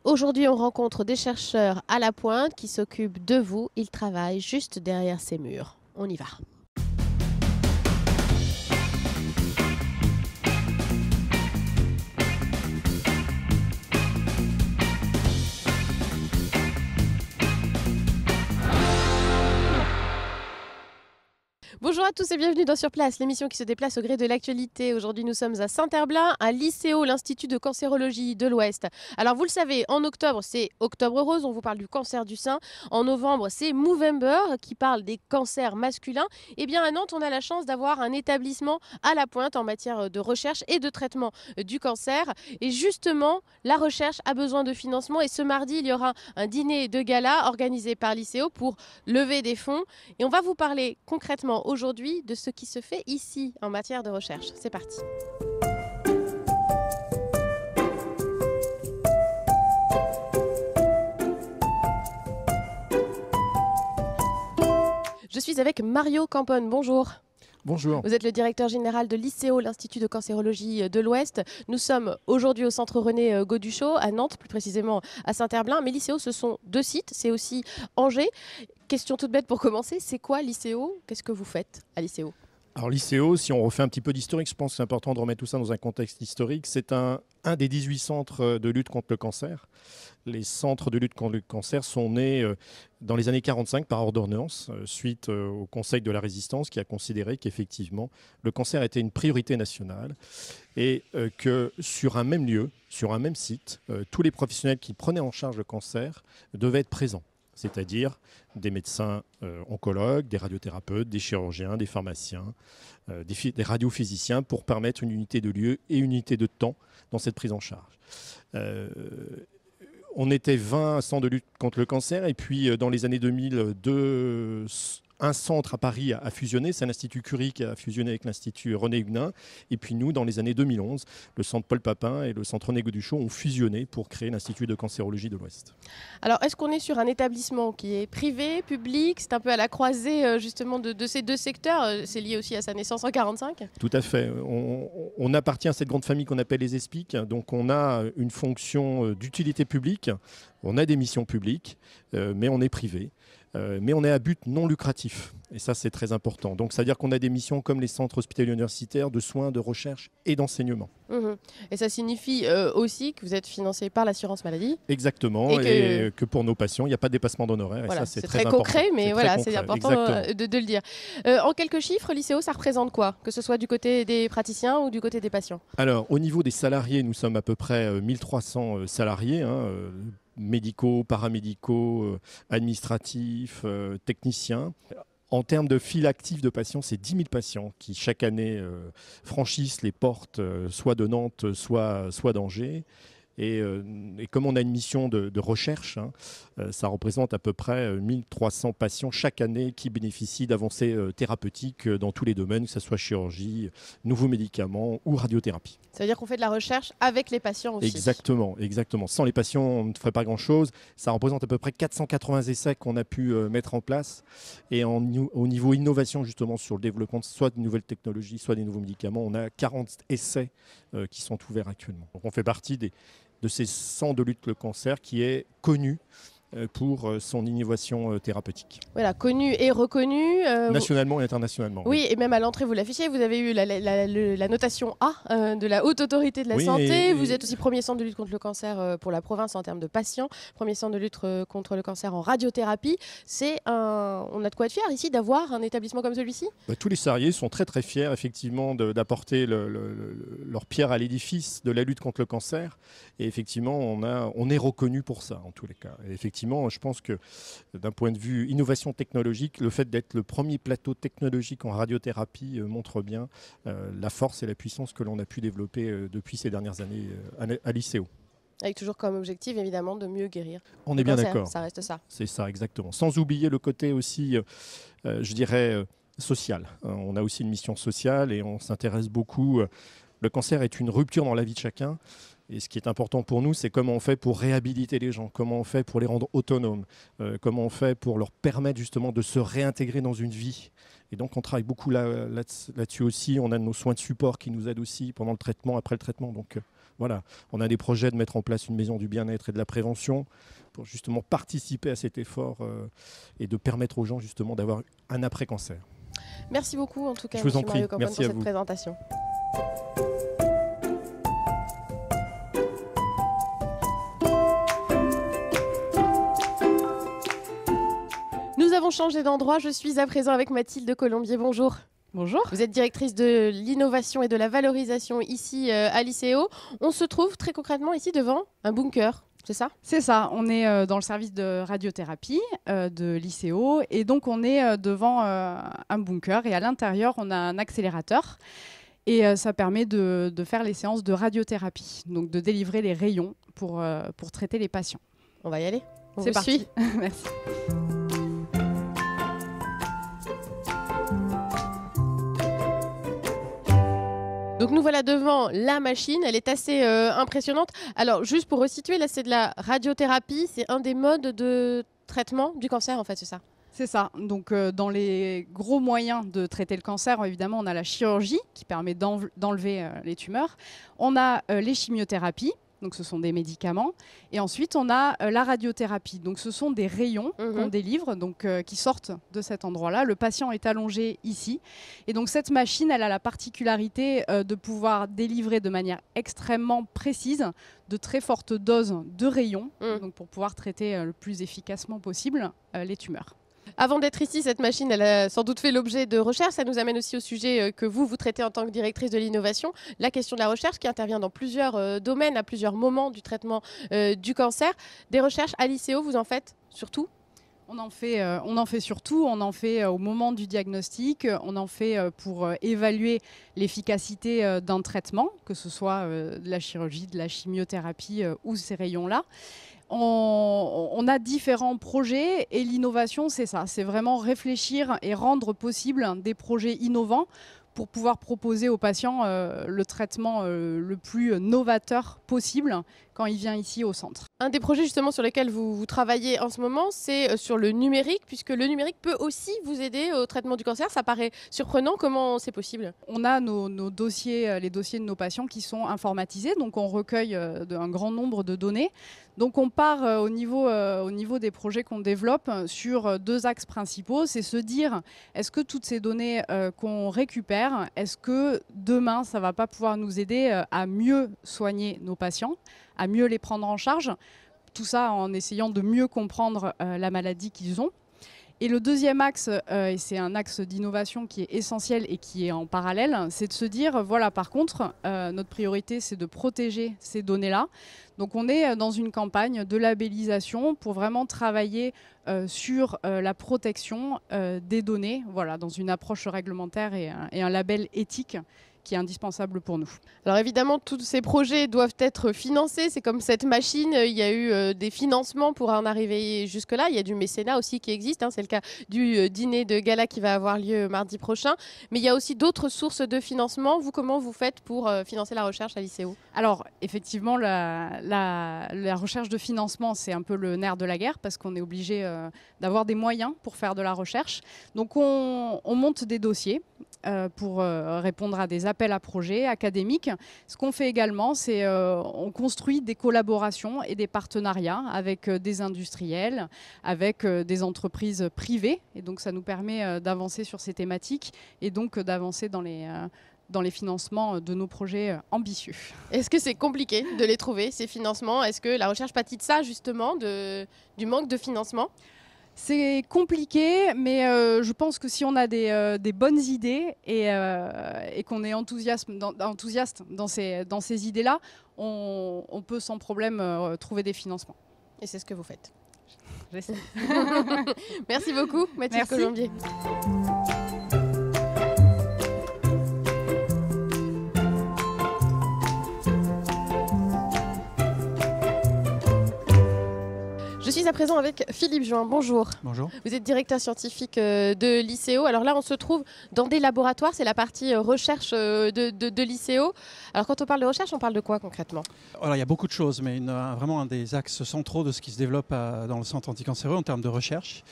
Aujourd'hui, on rencontre des chercheurs à la pointe qui s'occupent de vous. Ils travaillent juste derrière ces murs. On y va. Bonjour à tous et bienvenue dans Sur Place, l'émission qui se déplace au gré de l'actualité. Aujourd'hui, nous sommes à Saint-Herblain, à l'ICO, l'Institut de cancérologie de l'Ouest. Alors, vous le savez, en octobre, c'est Octobre Rose, on vous parle du cancer du sein. En novembre, c'est Movember, qui parle des cancers masculins. Et bien, à Nantes, on a la chance d'avoir un établissement à la pointe en matière de recherche et de traitement du cancer. Et justement, la recherche a besoin de financement. Et ce mardi, il y aura un dîner de gala organisé par l'ICO pour lever des fonds. Et on va vous parler concrètement aujourd'hui de ce qui se fait ici en matière de recherche. C'est parti. Je suis avec Mario Campone. Bonjour. Bonjour. Vous êtes le directeur général de l'ICO, l'Institut de cancérologie de l'Ouest. Nous sommes aujourd'hui au centre René Gauduchot, à Nantes, plus précisément à Saint-Herblain. Mais l'ICO, ce sont deux sites, c'est aussi Angers. Question toute bête pour commencer, c'est quoi l'ICO? Qu'est-ce que vous faites à l'ICO? Alors l'ICO, si on refait un petit peu d'historique, je pense que c'est important de remettre tout ça dans un contexte historique. C'est un des 18 centres de lutte contre le cancer. Les centres de lutte contre le cancer sont nés dans les années 45 par ordonnance, suite au Conseil de la Résistance qui a considéré qu'effectivement le cancer était une priorité nationale et que sur un même lieu, sur un même site, tous les professionnels qui prenaient en charge le cancer devaient être présents. C'est-à-dire des médecins oncologues, des radiothérapeutes, des chirurgiens, des pharmaciens, des radiophysiciens pour permettre une unité de lieu et une unité de temps dans cette prise en charge. On était 20 centres de lutte contre le cancer et puis dans les années 2000, un centre à Paris a fusionné, c'est l'Institut Curie qui a fusionné avec l'Institut René Huguenin. Et puis nous, dans les années 2011, le centre Paul Papin et le centre René Gauduchot ont fusionné pour créer l'Institut de cancérologie de l'Ouest. Alors, est-ce qu'on est sur un établissement qui est privé, public? C'est un peu à la croisée justement de ces deux secteurs. C'est lié aussi à sa naissance en 1945. Tout à fait. On appartient à cette grande famille qu'on appelle les ESPIC. Donc on a une fonction d'utilité publique, on a des missions publiques, mais on est privé. Mais on est à but non lucratif. Et ça, c'est très important. Donc, c'est-à-dire qu'on a des missions comme les centres hospitaliers universitaires de soins, de recherche et d'enseignement. Et ça signifie aussi que vous êtes financé par l'assurance maladie. Exactement. Et que pour nos patients, il n'y a pas de dépassement d'honoraires. Voilà, et ça, c'est très important. concret, mais voilà, c'est important de le dire. En quelques chiffres, l'ICO, ça représente quoi? Que ce soit du côté des praticiens ou du côté des patients? Alors, au niveau des salariés, nous sommes à peu près 1300 salariés, médicaux, paramédicaux, administratifs, techniciens. En termes de fil actif de patients, c'est 10 000 patients qui, chaque année, franchissent les portes soit de Nantes, soit d'Angers. Et comme on a une mission de recherche, ça représente à peu près 1300 patients chaque année qui bénéficient d'avancées thérapeutiques dans tous les domaines, que ce soit chirurgie, nouveaux médicaments ou radiothérapie. Ça veut dire qu'on fait de la recherche avec les patients aussi. Exactement. Sans les patients, on ne ferait pas grand-chose. Ça représente à peu près 480 essais qu'on a pu mettre en place. Et au niveau innovation, justement, sur le développement soit de nouvelles technologies, soit des nouveaux médicaments, on a 40 essais qui sont ouverts actuellement. Donc on fait partie de ces centres de lutte contre le cancer qui est connu pour son innovation thérapeutique. Voilà, connu et reconnu. Nationalement et internationalement. Oui, et même à l'entrée, vous l'affichez, vous avez eu la notation A de la Haute Autorité de la Santé. Vous êtes aussi premier centre de lutte contre le cancer pour la province en termes de patients, premier centre de lutte contre le cancer en radiothérapie. On a de quoi être fier ici d'avoir un établissement comme celui-ci? Tous les salariés sont très très fiers effectivement d'apporter leur pierre à l'édifice de la lutte contre le cancer. Et effectivement, on est reconnu pour ça en tous les cas. Et effectivement, je pense que d'un point de vue innovation technologique, le fait d'être le premier plateau technologique en radiothérapie montre bien la force et la puissance que l'on a pu développer depuis ces dernières années à l'ICO. Avec toujours comme objectif, évidemment, de mieux guérir. On est bien d'accord. Ça reste ça. C'est ça, exactement. Sans oublier le côté aussi, je dirais, social. On a aussi une mission sociale et on s'intéresse beaucoup. Le cancer est une rupture dans la vie de chacun. Et ce qui est important pour nous, c'est comment on fait pour réhabiliter les gens, comment on fait pour les rendre autonomes, comment on fait pour leur permettre justement de se réintégrer dans une vie. Et donc on travaille beaucoup là-dessus aussi. On a nos soins de support qui nous aident aussi pendant le traitement, après le traitement. Donc Voilà, on a des projets de mettre en place une maison du bien-être et de la prévention pour justement participer à cet effort et de permettre aux gens justement d'avoir un après-cancer. Merci beaucoup en tout cas, Je vous en Monsieur prie. Mario Campone, Merci pour à cette vous. présentation. Nous avons changé d'endroit. Je suis à présent avec Mathilde Colombier. Bonjour. Bonjour. Vous êtes directrice de l'innovation et de la valorisation ici à l'ICEO. On se trouve très concrètement ici devant un bunker, c'est ça? C'est ça, on est dans le service de radiothérapie de l'ICEO et donc on est devant un bunker et à l'intérieur on a un accélérateur et ça permet de faire les séances de radiothérapie, donc de délivrer les rayons pour traiter les patients. On va y aller. On C'est vous parti. suit. Merci. Donc nous voilà devant la machine, elle est assez impressionnante. Alors juste pour resituer, là c'est de la radiothérapie, c'est un des modes de traitement du cancer en fait, c'est ça? C'est ça. Donc, dans les gros moyens de traiter le cancer, évidemment, on a la chirurgie qui permet d'enlever les tumeurs. On a les chimiothérapies, donc ce sont des médicaments. Et ensuite, on a la radiothérapie. Donc, ce sont des rayons qu'on délivre, donc, qui sortent de cet endroit-là. Le patient est allongé ici. Et donc, cette machine, elle a la particularité de pouvoir délivrer de manière extrêmement précise de très fortes doses de rayons, donc pour pouvoir traiter le plus efficacement possible les tumeurs. Avant d'être ici, cette machine, elle a sans doute fait l'objet de recherches. Ça nous amène aussi au sujet que vous traitez en tant que directrice de l'innovation, la question de la recherche qui intervient dans plusieurs domaines, à plusieurs moments du traitement du cancer. Des recherches à l'ICEO, vous en faites surtout? On en fait surtout, on en fait au moment du diagnostic, on en fait pour évaluer l'efficacité d'un traitement, que ce soit de la chirurgie, de la chimiothérapie ou ces rayons-là. On a différents projets et l'innovation, c'est ça, c'est vraiment réfléchir et rendre possible des projets innovants pour pouvoir proposer aux patients le traitement le plus novateur possible quand il vient ici au centre. Un des projets justement sur lesquels vous travaillez en ce moment, c'est sur le numérique, puisque le numérique peut aussi vous aider au traitement du cancer. Ça paraît surprenant, comment c'est possible? On a nos dossiers, les dossiers de nos patients qui sont informatisés, donc on recueille un grand nombre de données. Donc on part au niveau des projets qu'on développe sur deux axes principaux. C'est se dire, est-ce que toutes ces données qu'on récupère, est-ce que demain, ça ne va pas pouvoir nous aider à mieux soigner nos patients, à mieux les prendre en charge, tout ça en essayant de mieux comprendre la maladie qu'ils ont. Et le deuxième axe, et c'est un axe d'innovation qui est essentiel et qui est en parallèle, c'est de se dire, voilà, par contre, notre priorité, c'est de protéger ces données-là. Donc on est dans une campagne de labellisation pour vraiment travailler sur la protection des données, voilà, dans une approche réglementaire et un label éthique qui est indispensable pour nous. Alors évidemment, tous ces projets doivent être financés. C'est comme cette machine, il y a eu des financements pour en arriver jusque-là. Il y a du mécénat aussi qui existe. C'est le cas du dîner de gala qui va avoir lieu mardi prochain. Mais il y a aussi d'autres sources de financement. Vous, comment vous faites pour financer la recherche à l'ICEO? Alors, effectivement, la recherche de financement, c'est un peu le nerf de la guerre parce qu'on est obligé d'avoir des moyens pour faire de la recherche. Donc, on monte des dossiers pour répondre à des appels à projets académiques. Ce qu'on fait également, c'est on construit des collaborations et des partenariats avec des industriels, avec des entreprises privées. Et donc, ça nous permet d'avancer sur ces thématiques et donc d'avancer dans les financements de nos projets ambitieux. Est-ce que c'est compliqué de les trouver, ces financements? Est-ce que la recherche pâtit de ça, justement, du manque de financement? C'est compliqué, mais je pense que si on a des bonnes idées et qu'on est enthousiaste dans ces idées-là, on peut sans problème trouver des financements. Et c'est ce que vous faites. J'essaie. Merci beaucoup, Mathilde Colombier. Je suis à présent avec Philippe Juin. Bonjour. Bonjour. Vous êtes directeur scientifique de l'ICEO. Alors là, on se trouve dans des laboratoires. C'est la partie recherche de l'ICEO. Alors quand on parle de recherche, on parle de quoi concrètement? Alors, il y a beaucoup de choses, mais vraiment un des axes centraux de ce qui se développe dans le centre anticancéreux en termes de recherche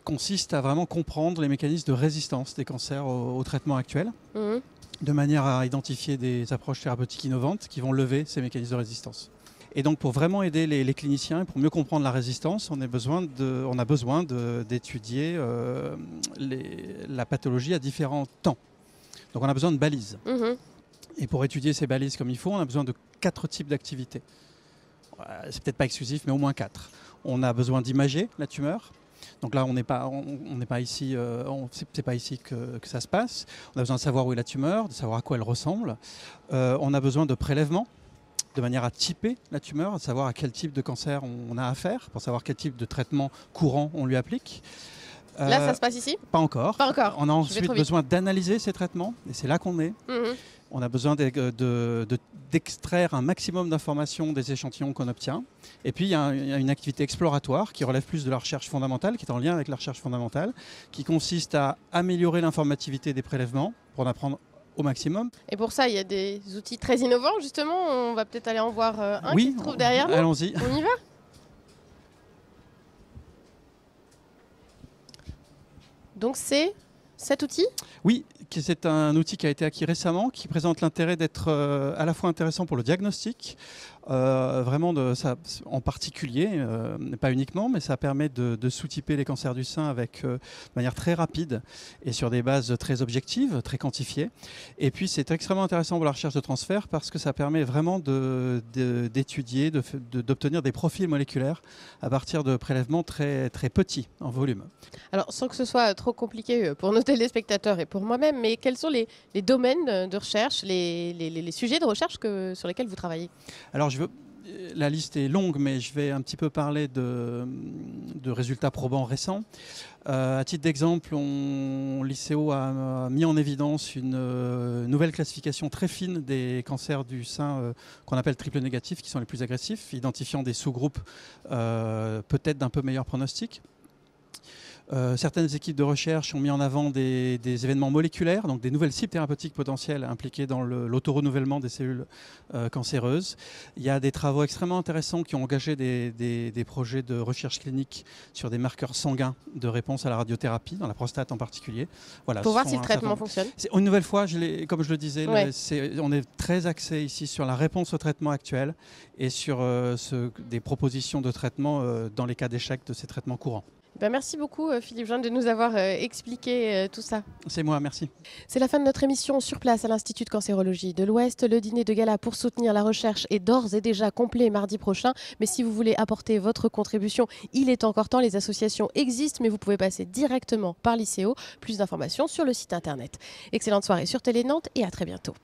consiste à vraiment comprendre les mécanismes de résistance des cancers au traitement actuel. de manière à identifier des approches thérapeutiques innovantes qui vont lever ces mécanismes de résistance. Et donc pour vraiment aider les cliniciens, pour mieux comprendre la résistance, on a besoin d'étudier la pathologie à différents temps. Donc on a besoin de balises. Et pour étudier ces balises comme il faut, on a besoin de 4 types d'activités. C'est peut-être pas exclusif, mais au moins 4. On a besoin d'imager la tumeur. Donc là, on n'est pas ici, c'est pas ici que ça se passe. On a besoin de savoir où est la tumeur, de savoir à quoi elle ressemble. On a besoin de prélèvements, de manière à typer la tumeur, à savoir à quel type de cancer on a affaire, pour savoir quel type de traitement courant on lui applique. Là, ça se passe ici ? Pas encore. Pas encore. On a ensuite besoin d'analyser ces traitements, et c'est là qu'on est. On a besoin d'extraire un maximum d'informations des échantillons qu'on obtient. Et puis, il y a une activité exploratoire qui relève plus de la recherche fondamentale, qui est en lien avec la recherche fondamentale, qui consiste à améliorer l'informativité des prélèvements pour en apprendre au maximum. Et pour ça, il y a des outils très innovants, justement. On va peut-être aller en voir un qui se trouve derrière nous. Allons-y. On y va ? Donc c'est cet outil ? Oui, c'est un outil qui a été acquis récemment, qui présente l'intérêt d'être à la fois intéressant pour le diagnostic, vraiment en particulier, pas uniquement, mais ça permet de sous-typer les cancers du sein de manière très rapide et sur des bases très objectives, très quantifiées. Et puis c'est extrêmement intéressant pour la recherche de transfert parce que ça permet vraiment d'étudier, d'obtenir des profils moléculaires à partir de prélèvements très, très petits en volume. Alors sans que ce soit trop compliqué pour nos téléspectateurs et pour moi-même, mais quels sont les domaines de recherche, les sujets de recherche sur lesquels vous travaillez ? Alors la liste est longue, mais je vais un petit peu parler de résultats probants récents. À titre d'exemple, l'ICO a mis en évidence une nouvelle classification très fine des cancers du sein qu'on appelle triple négatifs, qui sont les plus agressifs, identifiant des sous-groupes peut-être d'un peu meilleur pronostic. Certaines équipes de recherche ont mis en avant des événements moléculaires, donc des nouvelles cibles thérapeutiques potentielles impliquées dans l'autorenouvellement des cellules cancéreuses. Il y a des travaux extrêmement intéressants qui ont engagé des projets de recherche clinique sur des marqueurs sanguins de réponse à la radiothérapie, dans la prostate en particulier. Voilà, pour voir si le traitement fonctionne. Une nouvelle fois, comme je le disais, on est très axé ici sur la réponse au traitement actuel et sur des propositions de traitement dans les cas d'échec de ces traitements courants. Merci beaucoup Philippe Joine de nous avoir expliqué tout ça. C'est moi, merci. C'est la fin de notre émission sur place à l'Institut de cancérologie de l'Ouest. Le dîner de gala pour soutenir la recherche est d'ores et déjà complet mardi prochain. Mais si vous voulez apporter votre contribution, il est encore temps. Les associations existent, mais vous pouvez passer directement par l'ICO. Plus d'informations sur le site internet. Excellente soirée sur Télé Nantes et à très bientôt.